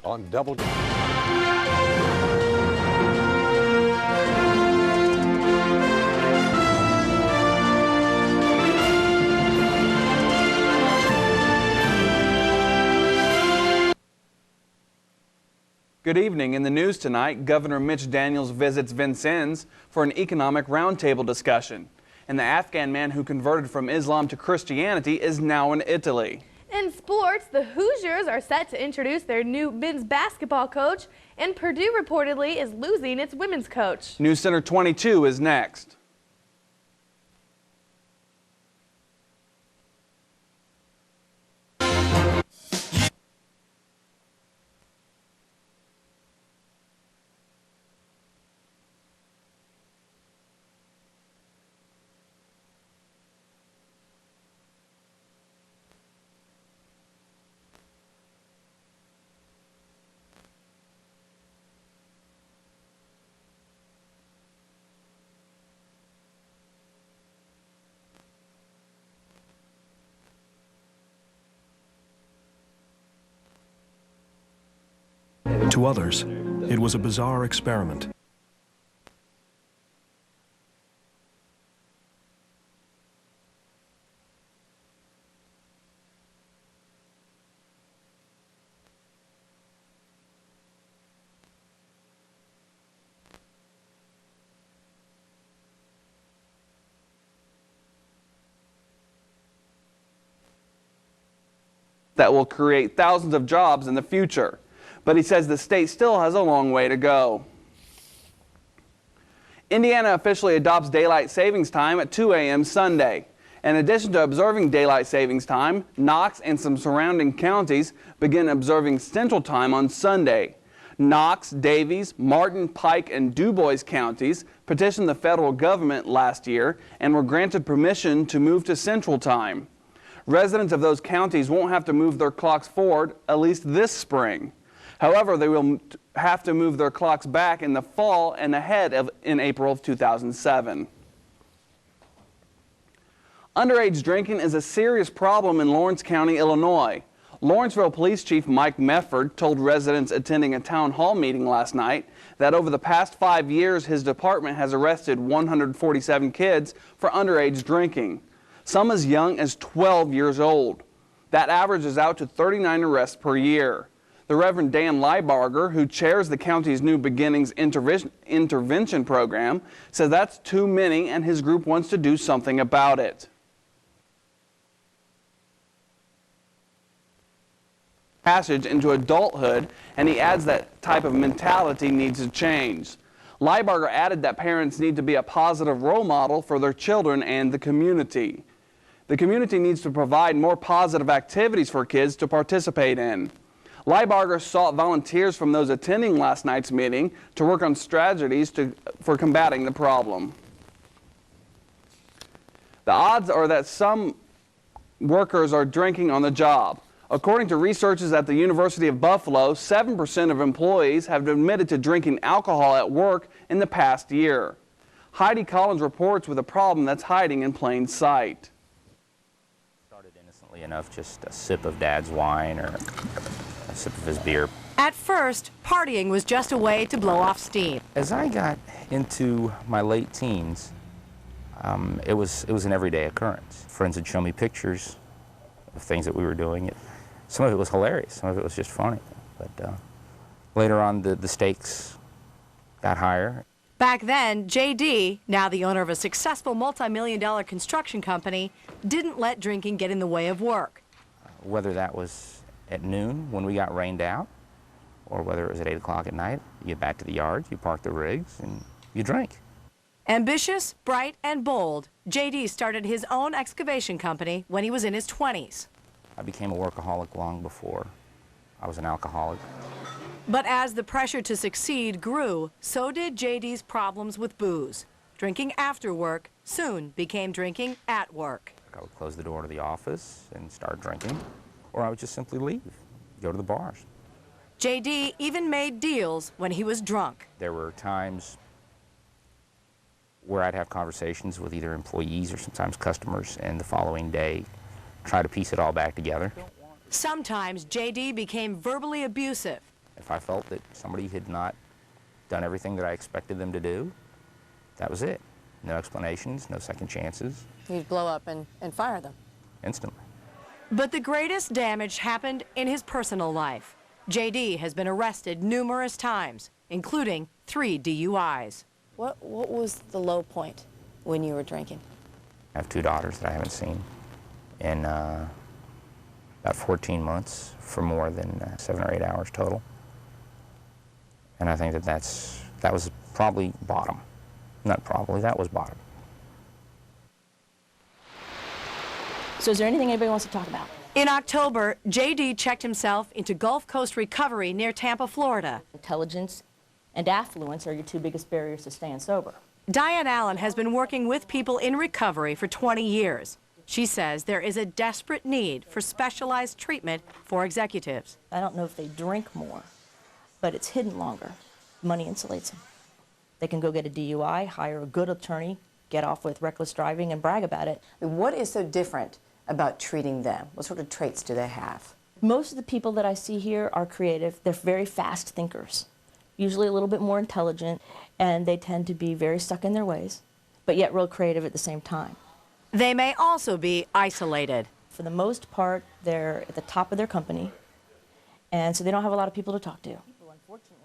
on Double. Good evening. In the news tonight, Governor Mitch Daniels visits Vincennes for an economic roundtable discussion. And the Afghan man who converted from Islam to Christianity is now in Italy. In sports, the Hoosiers are set to introduce their new men's basketball coach, and Purdue reportedly is losing its women's coach. Newscenter 22 is next. To others, it was a bizarre experiment. That will create thousands of jobs in the future. But he says the state still has a long way to go. Indiana officially adopts daylight savings time at 2 a.m. Sunday. In addition to observing daylight savings time, Knox and some surrounding counties begin observing Central Time on Sunday. Knox, Davies, Martin, Pike, and DuBois counties petitioned the federal government last year and were granted permission to move to Central Time. Residents of those counties won't have to move their clocks forward, at least this spring. However, they will have to move their clocks back in the fall and ahead in April of 2007. Underage drinking is a serious problem in Lawrence County, Illinois. Lawrenceville Police Chief Mike Mefford told residents attending a town hall meeting last night that over the past 5 years, his department has arrested 147 kids for underage drinking, some as young as 12 years old. That averages out to 39 arrests per year. The Reverend Dan Leibarger, who chairs the county's New Beginnings intervention program, says that's too many and his group wants to do something about it. Passage into adulthood, and he adds that type of mentality needs to change. Leibarger added that parents need to be a positive role model for their children and the community. The community needs to provide more positive activities for kids to participate in. Leibarger sought volunteers from those attending last night's meeting to work on strategies for combating the problem. The odds are that some workers are drinking on the job. According to researchers at the University of Buffalo, 7% of employees have admitted to drinking alcohol at work in the past year. Heidi Collins reports with a problem that's hiding in plain sight. Started innocently enough, just a sip of Dad's wine or a sip of his beer. At first, partying was just a way to blow off steam. As I got into my late teens, it was an everyday occurrence. Friends would show me pictures of things that we were doing. Some of it was hilarious, some of it was just funny. But later on, the stakes got higher. Back then, J.D., now the owner of a successful multi-million-dollar construction company, didn't let drinking get in the way of work. Whether that was at noon when we got rained out, or whether it was at 8 o'clock at night, you get back to the yard, you park the rigs, and you drink. Ambitious, bright, and bold, J.D. started his own excavation company when he was in his 20s. I became a workaholic long before I was an alcoholic. But as the pressure to succeed grew, so did J.D.'s problems with booze. Drinking after work soon became drinking at work. I would close the door to the office and start drinking, or I would just simply leave, go to the bars. J.D. even made deals when he was drunk. There were times where I'd have conversations with either employees or sometimes customers, and the following day try to piece it all back together. Sometimes J.D. became verbally abusive. If I felt that somebody had not done everything that I expected them to do, that was it. No explanations, no second chances. You'd blow up and fire them. Instantly. But the greatest damage happened in his personal life. J.D. has been arrested numerous times, including 3 DUIs. What was the low point when you were drinking? I have 2 daughters that I haven't seen in about 14 months for more than 7 or 8 hours total. And I think that was probably bottom. Not probably, that was bottom. So is there anything anybody wants to talk about? In October, J.D. checked himself into Gulf Coast Recovery near Tampa, Florida. Intelligence and affluence are your 2 biggest barriers to staying sober. Diane Allen has been working with people in recovery for 20 years. She says there is a desperate need for specialized treatment for executives. I don't know if they drink more, but it's hidden longer. Money insulates them. They can go get a DUI, hire a good attorney, get off with reckless driving and brag about it. What is so different about treating them? What sort of traits do they have? Most of the people that I see here are creative. They're very fast thinkers, usually a little bit more intelligent, and they tend to be very stuck in their ways, but yet real creative at the same time. They may also be isolated. For the most part, they're at the top of their company, and so they don't have a lot of people to talk to.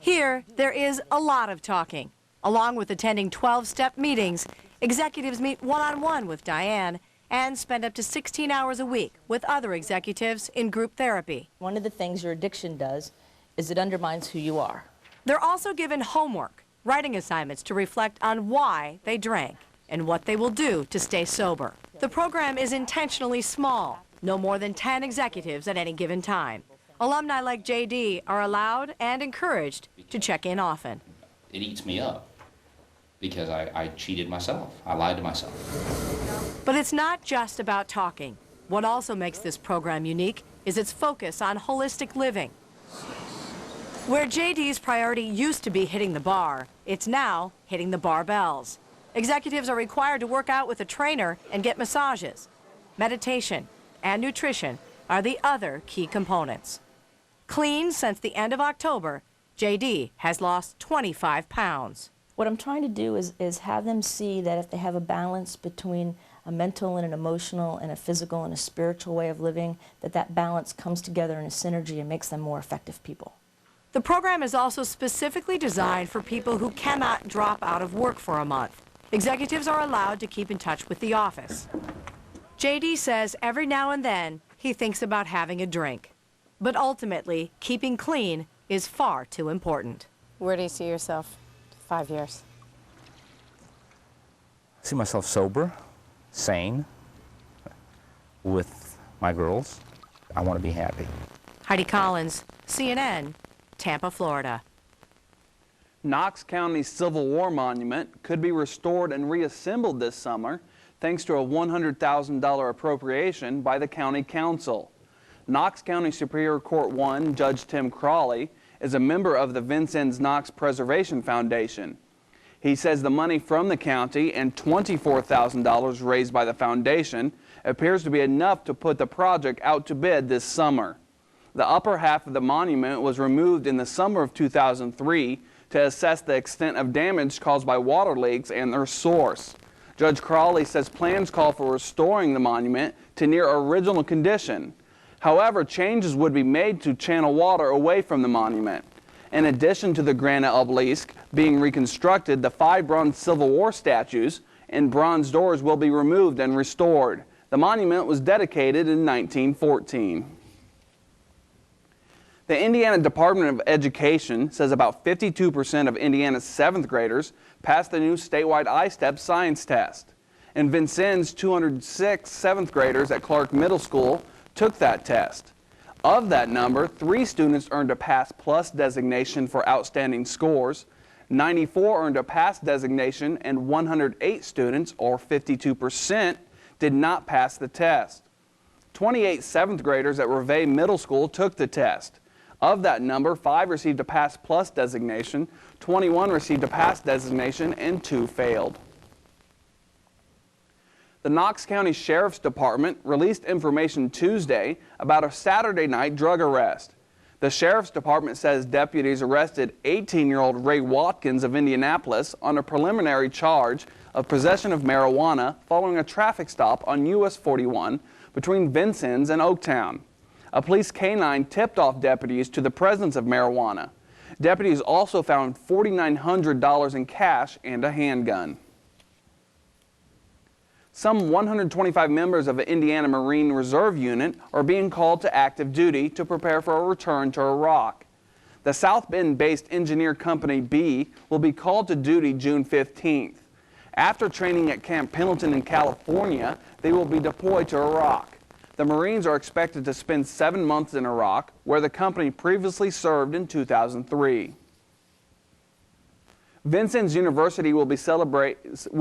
Here, there is a lot of talking. Along with attending 12-step meetings, executives meet one-on-one with Diane and spend up to 16 hours a week with other executives in group therapy. One of the things your addiction does is it undermines who you are. They're also given homework, writing assignments to reflect on why they drank and what they will do to stay sober. The program is intentionally small, no more than 10 executives at any given time. Alumni like J.D. are allowed and encouraged to check in often. It eats me up because I cheated myself. I lied to myself. But it's not just about talking. What also makes this program unique is its focus on holistic living. Where J.D.'s priority used to be hitting the bar, it's now hitting the barbells. Executives are required to work out with a trainer and get massages. Meditation and nutrition are the other key components. Clean since the end of October, J.D. has lost 25 pounds. What I'm trying to do is have them see that if they have a balance between a mental and an emotional and a physical and a spiritual way of living, that balance comes together in a synergy and makes them more effective people. The program is also specifically designed for people who cannot drop out of work for a month. Executives are allowed to keep in touch with the office. J.D. says every now and then he thinks about having a drink. But ultimately, keeping clean is far too important. Where do you see yourself 5 years? I see myself sober, sane, with my girls. I want to be happy. Heidi Collins, CNN, Tampa, Florida. Knox County Civil War Monument could be restored and reassembled this summer thanks to a $100,000 appropriation by the County Council. Knox County Superior Court 1 Judge Tim Crawley is a member of the Vincennes Knox Preservation Foundation. He says the money from the county and $24,000 raised by the foundation appears to be enough to put the project out to bid this summer. The upper half of the monument was removed in the summer of 2003 to assess the extent of damage caused by water leaks and their source. Judge Crawley says plans call for restoring the monument to near original condition. However, changes would be made to channel water away from the monument. In addition to the granite obelisk being reconstructed, the 5 bronze Civil War statues and bronze doors will be removed and restored. The monument was dedicated in 1914. The Indiana Department of Education says about 52% of Indiana's 7th graders passed the new statewide I-STEP science test. In Vincennes, 206 7th graders at Clark Middle School took that test. Of that number, 3 students earned a Pass Plus designation for outstanding scores, 94 earned a Pass designation, and 108 students, or 52%, did not pass the test. 28 7th graders at Reveille Middle School took the test. Of that number, 5 received a Pass Plus designation, 21 received a Pass designation, and 2 failed. The Knox County Sheriff's Department released information Tuesday about a Saturday night drug arrest. The Sheriff's Department says deputies arrested 18-year-old Ray Watkins of Indianapolis on a preliminary charge of possession of marijuana following a traffic stop on US 41 between Vincennes and Oaktown. A police canine tipped off deputies to the presence of marijuana. Deputies also found $4,900 in cash and a handgun. Some 125 members of the Indiana Marine Reserve Unit are being called to active duty to prepare for a return to Iraq. The South Bend-based engineer company B will be called to duty June 15th. After training at Camp Pendleton in California, they will be deployed to Iraq. The Marines are expected to spend 7 months in Iraq, where the company previously served in 2003. Vincennes University will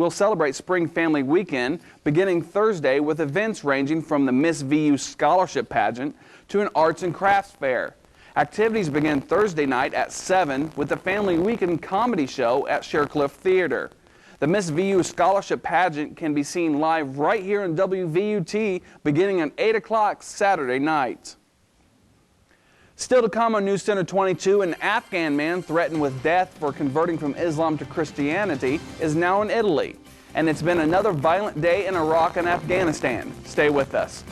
celebrate Spring Family Weekend beginning Thursday with events ranging from the Miss VU Scholarship Pageant to an arts and crafts fair. Activities begin Thursday night at 7 with the Family Weekend comedy show at Shercliffe Theater. The Miss VU Scholarship Pageant can be seen live right here in WVUT beginning at 8 o'clock Saturday night. Still to come on Newscenter 22, an Afghan man threatened with death for converting from Islam to Christianity is now in Italy. And it's been another violent day in Iraq and Afghanistan. Stay with us.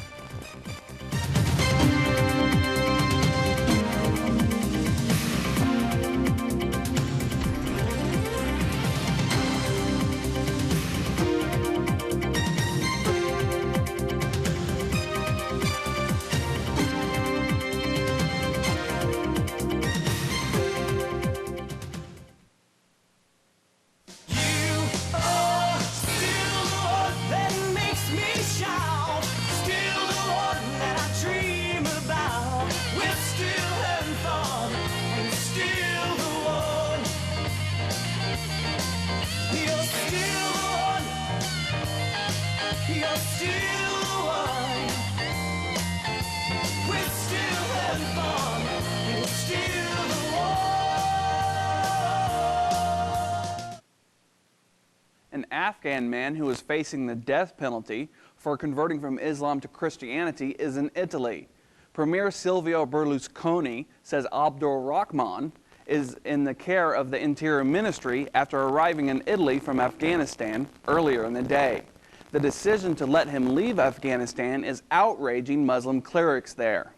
An Afghan man who is facing the death penalty for converting from Islam to Christianity is in Italy. Premier Silvio Berlusconi says Abdul Rahman is in the care of the Interior Ministry after arriving in Italy from Afghanistan earlier in the day. The decision to let him leave Afghanistan is outraging Muslim clerics there.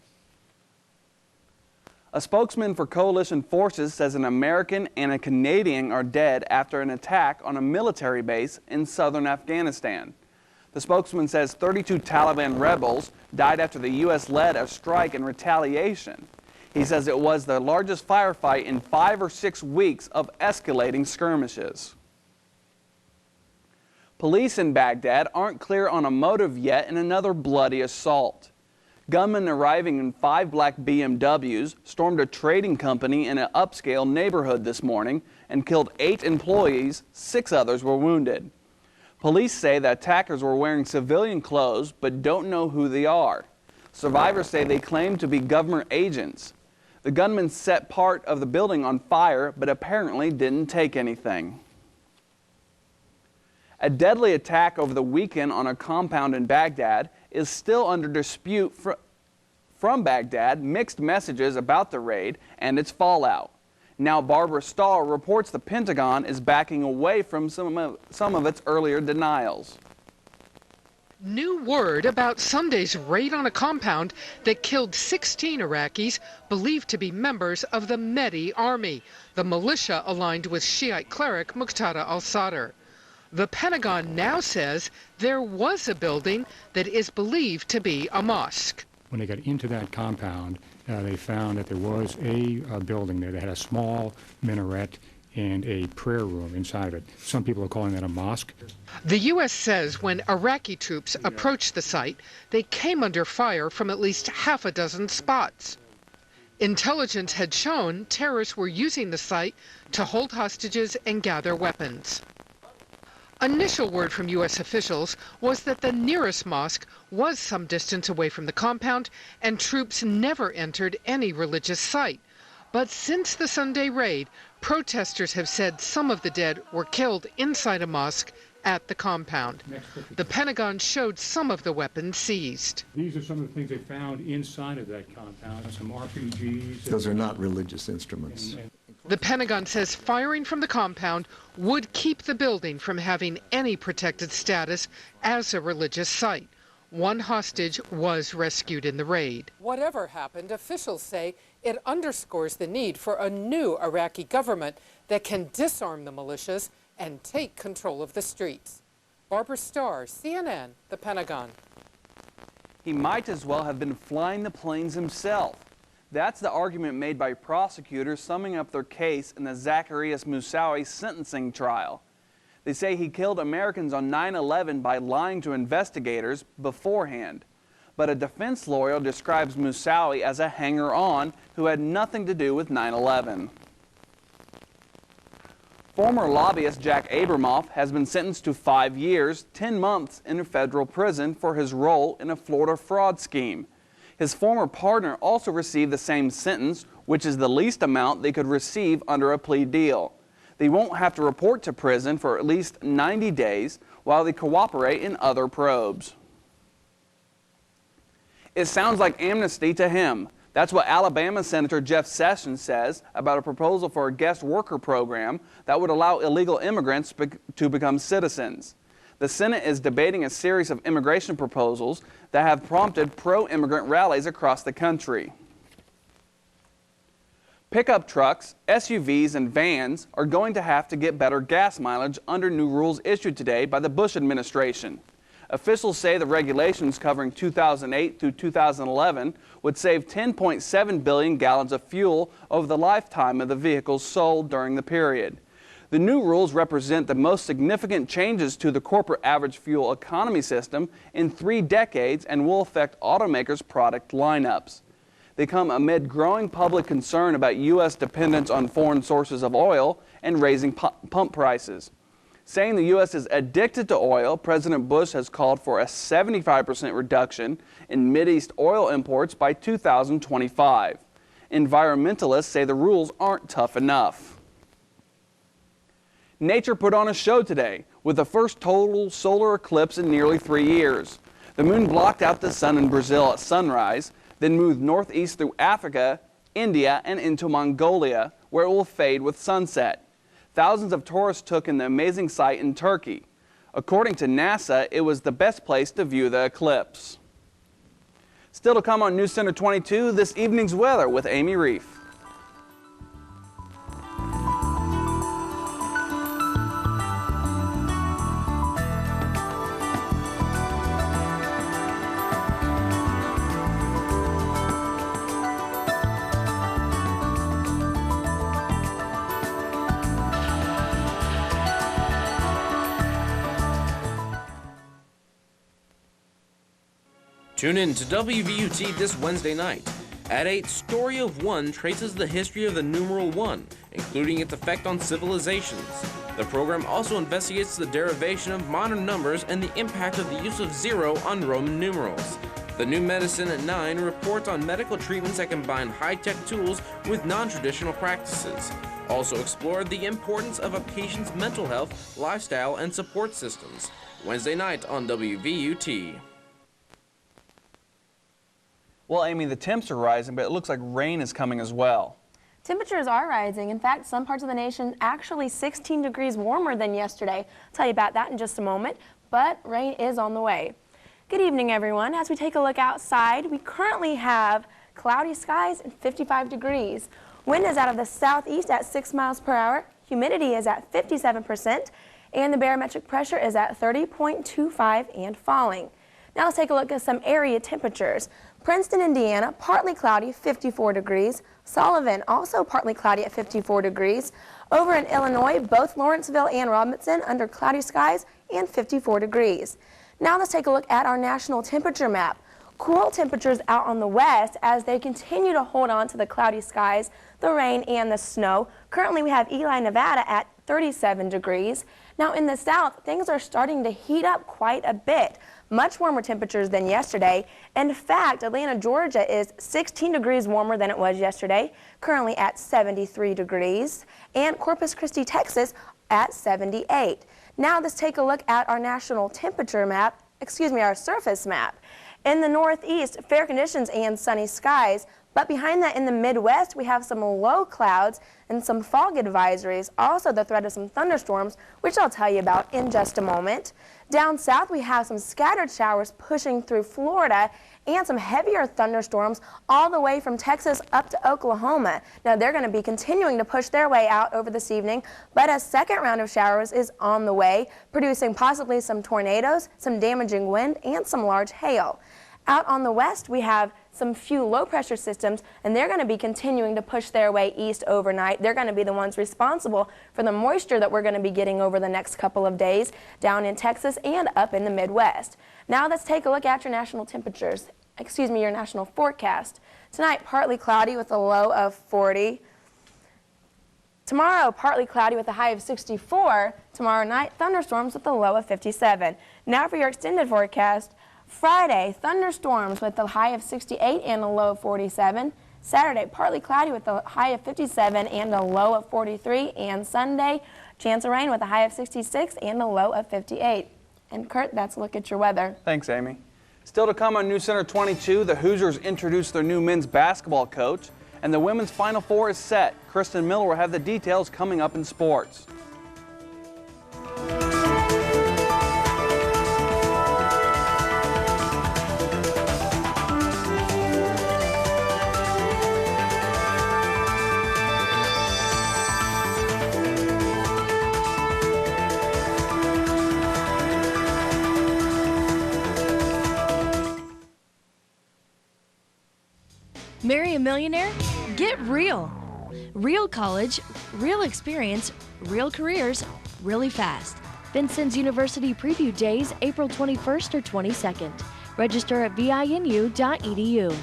A spokesman for coalition forces says an American and a Canadian are dead after an attack on a military base in southern Afghanistan. The spokesman says 32 Taliban rebels died after the U.S. led a strike in retaliation. He says it was the largest firefight in 5 or 6 weeks of escalating skirmishes. Police in Baghdad aren't clear on a motive yet in another bloody assault. Gunmen arriving in 5 black BMWs stormed a trading company in an upscale neighborhood this morning and killed 8 employees. 6 others were wounded. Police say the attackers were wearing civilian clothes but don't know who they are. Survivors say they claim to be government agents. The gunmen set part of the building on fire but apparently didn't take anything. A deadly attack over the weekend on a compound in Baghdad is still under dispute from Baghdad. Mixed messages about the raid and its fallout. Now Barbara Stahl reports the Pentagon is backing away from some of its earlier denials. New word about Sunday's raid on a compound that killed 16 Iraqis believed to be members of the Mehdi army, the militia aligned with Shiite cleric Muqtada al-Sadr. The Pentagon now says there was a building that is believed to be a mosque. When they got into that compound, they found that there was a building there that had a small minaret and a prayer room inside of it. Some people are calling that a mosque. The U.S. says when Iraqi troops approached the site, they came under fire from at least half a dozen spots. Intelligence had shown terrorists were using the site to hold hostages and gather weapons. Initial word from U.S. officials was that the nearest mosque was some distance away from the compound and troops never entered any religious site. But since the Sunday raid, protesters have said some of the dead were killed inside a mosque at the compound. The Pentagon showed some of the weapons seized. These are some of the things they found inside of that compound, some RPGs. Those are not religious instruments. The Pentagon says firing from the compound would keep the building from having any protected status as a religious site. One hostage was rescued in the raid. Whatever happened, officials say it underscores the need for a new Iraqi government that can disarm the militias and take control of the streets. Barbara Starr, CNN, the Pentagon. He might as well have been flying the planes himself. That's the argument made by prosecutors summing up their case in the Zacarias Moussaoui sentencing trial. They say he killed Americans on 9/11 by lying to investigators beforehand. But a defense lawyer describes Moussaoui as a hanger-on who had nothing to do with 9/11. Former lobbyist Jack Abramoff has been sentenced to 5 years, 10 months in a federal prison for his role in a Florida fraud scheme. His former partner also received the same sentence, which is the least amount they could receive under a plea deal. They won't have to report to prison for at least 90 days while they cooperate in other probes. It sounds like amnesty to him. That's what Alabama Senator Jeff Sessions says about a proposal for a guest worker program that would allow illegal immigrants to become citizens. The Senate is debating a series of immigration proposals that have prompted pro-immigrant rallies across the country. Pickup trucks, SUVs, and vans are going to have to get better gas mileage under new rules issued today by the Bush administration. Officials say the regulations covering 2008 through 2011 would save 10.7 billion gallons of fuel over the lifetime of the vehicles sold during the period. The new rules represent the most significant changes to the corporate average fuel economy system in 3 decades and will affect automakers' product lineups. They come amid growing public concern about U.S. dependence on foreign sources of oil and raising pump prices. Saying the U.S. is addicted to oil, President Bush has called for a 75% reduction in Mideast oil imports by 2025. Environmentalists say the rules aren't tough enough. Nature put on a show today with the first total solar eclipse in nearly 3 years. The moon blocked out the sun in Brazil at sunrise, then moved northeast through Africa, India, and into Mongolia, where it will fade with sunset. Thousands of tourists took in the amazing sight in Turkey. According to NASA, it was the best place to view the eclipse. Still to come on Newscenter 22, this evening's weather with Amy Reef. Tune in to WVUT this Wednesday night. At 8, Story of One traces the history of the numeral 1, including its effect on civilizations. The program also investigates the derivation of modern numbers and the impact of the use of 0 on Roman numerals. The New Medicine at 9 reports on medical treatments that combine high-tech tools with non-traditional practices. Also explore the importance of a patient's mental health, lifestyle, and support systems. Wednesday night on WVUT. Well, Amy, the temps are rising, but it looks like rain is coming as well. Temperatures are rising. In fact, some parts of the nation actually 16 degrees warmer than yesterday. I'll tell you about that in just a moment, but rain is on the way. Good evening, everyone. As we take a look outside, we currently have cloudy skies and 55 degrees. Wind is out of the southeast at 6 miles per hour. Humidity is at 57%, and the barometric pressure is at 30.25 and falling. Now let's take a look at some area temperatures. Princeton, Indiana, partly cloudy, 54 degrees. Sullivan, also partly cloudy at 54 degrees. Over in Illinois, both Lawrenceville and Robinson under cloudy skies and 54 degrees. Now let's take a look at our national temperature map. Cool temperatures out on the west as they continue to hold on to the cloudy skies, the rain, and the snow. Currently we have Ely, Nevada at 37 degrees. Now in the south, things are starting to heat up quite a bit. Much warmer temperatures than yesterday. In fact, Atlanta, Georgia is 16 degrees warmer than it was yesterday, currently at 73 degrees, and Corpus Christi, Texas at 78. Now let's take a look at our national temperature map, our surface map. In the northeast, fair conditions and sunny skies, but behind that in the Midwest, we have some low clouds and some fog advisories, also the threat of some thunderstorms, which I'll tell you about in just a moment. Down south, we have some scattered showers pushing through Florida and some heavier thunderstorms all the way from Texas up to Oklahoma. Now, they're going to be continuing to push their way out over this evening, but a second round of showers is on the way, producing possibly some tornadoes, some damaging wind, and some large hail. Out on the west, we have some few low-pressure systems, and they're going to be continuing to push their way east overnight. They're going to be the ones responsible for the moisture that we're going to be getting over the next couple of days down in Texas and up in the Midwest. Now let's take a look at your national temperatures, your national forecast. Tonight, partly cloudy with a low of 40. Tomorrow, partly cloudy with a high of 64. Tomorrow night, thunderstorms with a low of 57. Now for your extended forecast. Friday, thunderstorms with a high of 68 and a low of 47. Saturday, partly cloudy with a high of 57 and a low of 43. And Sunday, chance of rain with a high of 66 and a low of 58. And Kurt, that's a look at your weather. Thanks, Amy. Still to come on Newscenter 22, the Hoosiers introduced their new men's basketball coach, and the women's Final Four is set. Kristen Miller will have the details coming up in sports. Marry a millionaire? Get real. Real college, real experience, real careers, really fast. Vincennes University Preview Days, April 21st or 22nd. Register at vinu.edu.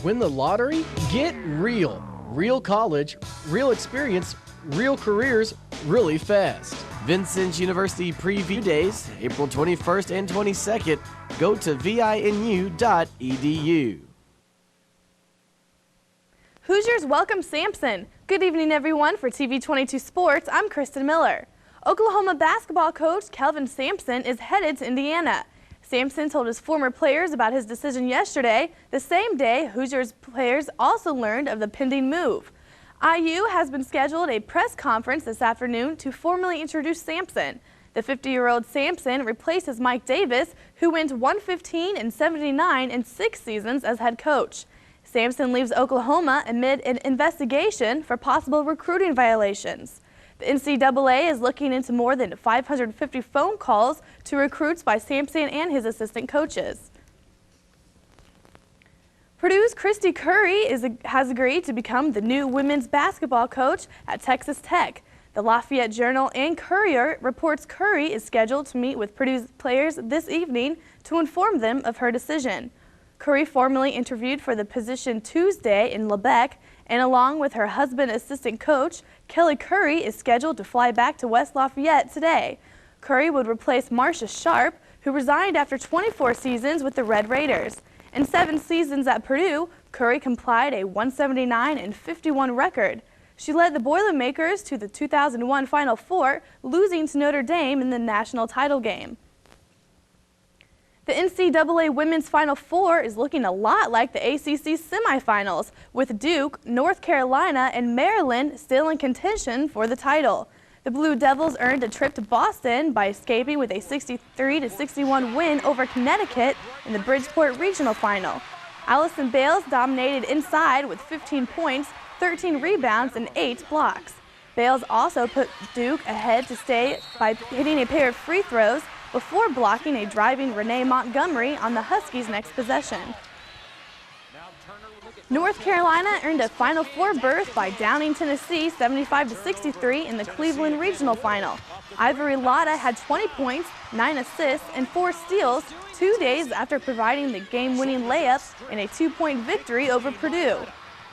Win the lottery? Get real. Real college, real experience, real careers, really fast. Vincennes University Preview Days, April 21st and 22nd. Go to vinu.edu. Hoosiers welcome Sampson. Good evening, everyone. For TV 22 Sports, I'm Kristen Miller. Oklahoma basketball coach Kelvin Sampson is headed to Indiana. Sampson told his former players about his decision yesterday, the same day Hoosiers players also learned of the pending move. IU has been scheduled a press conference this afternoon to formally introduce Sampson. The 50-year-old Sampson replaces Mike Davis, who went 115-79 in 6 seasons as head coach. Sampson leaves Oklahoma amid an investigation for possible recruiting violations. The NCAA is looking into more than 550 phone calls to recruits by Sampson and his assistant coaches. Purdue's Christy Curry has agreed to become the new women's basketball coach at Texas Tech. The Lafayette Journal and Courier reports Curry is scheduled to meet with Purdue's players this evening to inform them of her decision. Curry formally interviewed for the position Tuesday in Lebec, and along with her husband assistant coach, Kelly Curry is scheduled to fly back to West Lafayette today. Curry would replace Marcia Sharp, who resigned after 24 seasons with the Red Raiders. In 7 seasons at Purdue, Curry complied a 179-51 record. She led the Boilermakers to the 2001 Final Four, losing to Notre Dame in the national title game. The NCAA Women's Final Four is looking a lot like the ACC semifinals, with Duke, North Carolina, and Maryland still in contention for the title. The Blue Devils earned a trip to Boston by escaping with a 63-61 win over Connecticut in the Bridgeport Regional Final. Allison Bales dominated inside with 15 points, 13 rebounds, and 8 blocks. Bales also put Duke ahead to stay by hitting a pair of free throws before blocking a driving Renee Montgomery on the Huskies' next possession. North Carolina earned a Final Four berth by downing Tennessee 75-63 in the Cleveland Regional Final. Ivory Lotta had 20 points, 9 assists, and 4 steals 2 days after providing the game-winning layup in a 2-point victory over Purdue.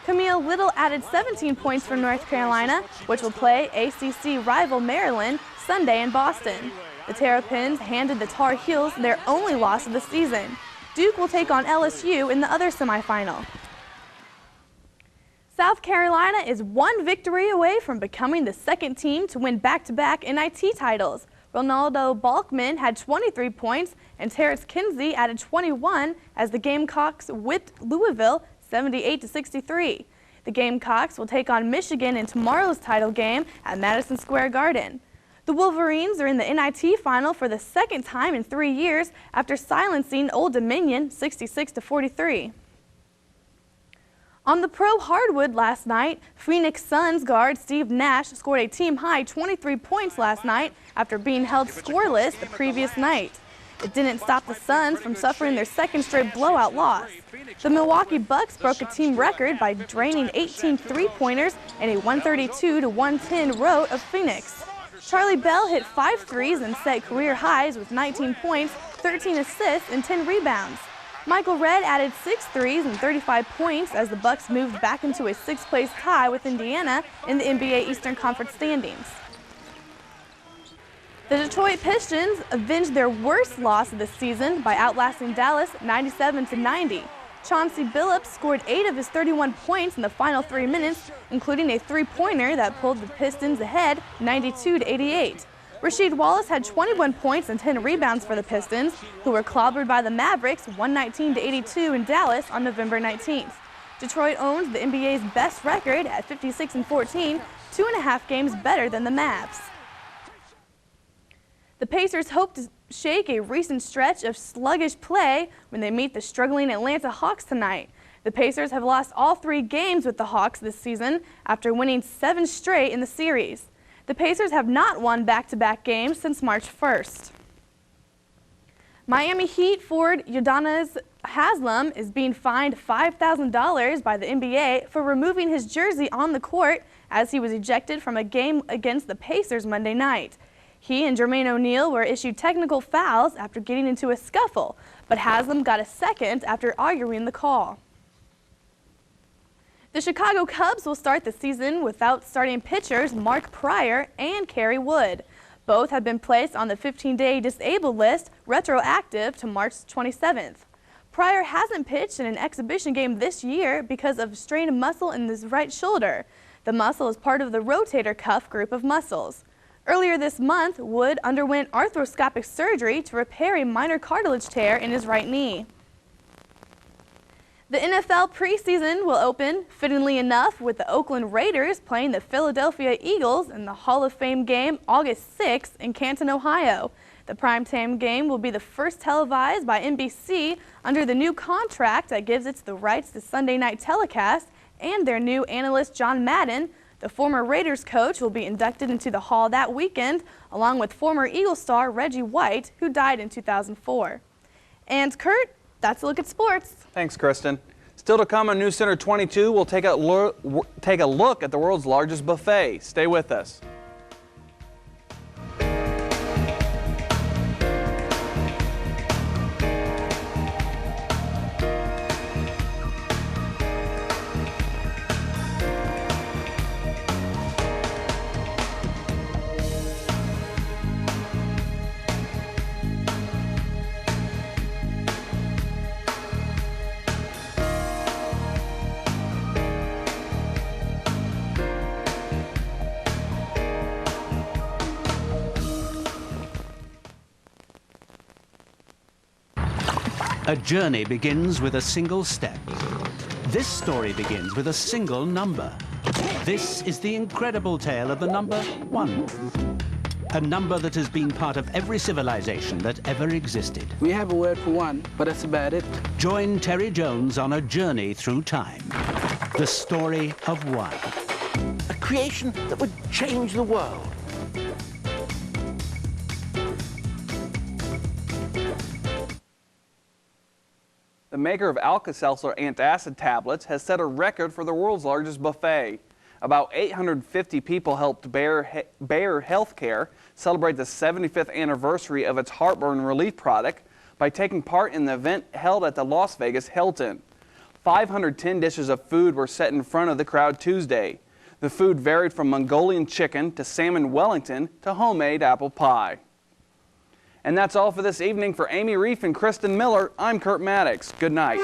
Camille Little added 17 points for North Carolina, which will play ACC rival Maryland Sunday in Boston. The Terrapins handed the Tar Heels their only loss of the season. Duke will take on LSU in the other semifinal. South Carolina is 1 victory away from becoming the second team to win back-to-back NIT titles. Ronaldo Balkman had 23 points, and Terrence Kinsey added 21 as the Gamecocks whipped Louisville 78-63. The Gamecocks will take on Michigan in tomorrow's title game at Madison Square Garden. The Wolverines are in the NIT final for the second time in 3 years after silencing Old Dominion 66-43. On the pro hardwood last night, Phoenix Suns guard Steve Nash scored a team-high 23 points last night after being held scoreless the previous night. It didn't stop the Suns from suffering their second straight blowout loss. The Milwaukee Bucks broke a team record by draining 18 three-pointers in a 132-110 rout of Phoenix. Charlie Bell hit 5 threes and set career highs with 19 points, 13 assists, and 10 rebounds. Michael Redd added 6 threes and 35 points as the Bucks moved back into a 6th-place tie with Indiana in the NBA Eastern Conference standings. The Detroit Pistons avenged their worst loss of the season by outlasting Dallas 97-90. Chauncey Billups scored 8 of his 31 points in the final 3 minutes, including a three-pointer that pulled the Pistons ahead 92-88. Rasheed Wallace had 21 points and 10 rebounds for the Pistons, who were clobbered by the Mavericks 119-82 in Dallas on November 19th. Detroit owns the NBA's best record at 56-14, 2.5 games better than the Mavs. The Pacers hope to shake a recent stretch of sluggish play when they meet the struggling Atlanta Hawks tonight. The Pacers have lost all 3 games with the Hawks this season after winning 7 straight in the series. The Pacers have not won back-to-back games since March 1st. Miami Heat forward Udonis Haslem is being fined $5,000 by the NBA for removing his jersey on the court as he was ejected from a game against the Pacers Monday night. He and Jermaine O'Neal were issued technical fouls after getting into a scuffle, but Haslem got a second after arguing the call. The Chicago Cubs will start the season without starting pitchers Mark Pryor and Kerry Wood. Both have been placed on the 15-day disabled list, retroactive to March 27th. Pryor hasn't pitched in an exhibition game this year because of strained muscle in his right shoulder. The muscle is part of the rotator cuff group of muscles. Earlier this month, Wood underwent arthroscopic surgery to repair a minor cartilage tear in his right knee. The NFL preseason will open, fittingly enough, with the Oakland Raiders playing the Philadelphia Eagles in the Hall of Fame game August 6th in Canton, Ohio. The primetime game will be the first televised by NBC under the new contract that gives it the rights to Sunday night telecast, and their new analyst John Madden, the former Raiders coach, will be inducted into the Hall that weekend, along with former Eagle star Reggie White, who died in 2004. And Kurt, that's a look at sports. Thanks, Kristen. Still to come on Newscenter 22, we'll take a look at the world's largest buffet. Stay with us. A journey begins with a single step. This story begins with a single number. This is the incredible tale of the number 1. A number that has been part of every civilization that ever existed. We have a word for 1, but that's about it. Join Terry Jones on a journey through time. The story of 1. A creation that would change the world. The maker of Alka-Seltzer antacid tablets has set a record for the world's largest buffet. About 850 people helped Bayer Healthcare celebrate the 75th anniversary of its heartburn relief product by taking part in the event held at the Las Vegas Hilton. 510 dishes of food were set in front of the crowd Tuesday. The food varied from Mongolian chicken to salmon Wellington to homemade apple pie. And that's all for this evening. For Amy Reef and Kristen Miller, I'm Kurt Maddox. Good night.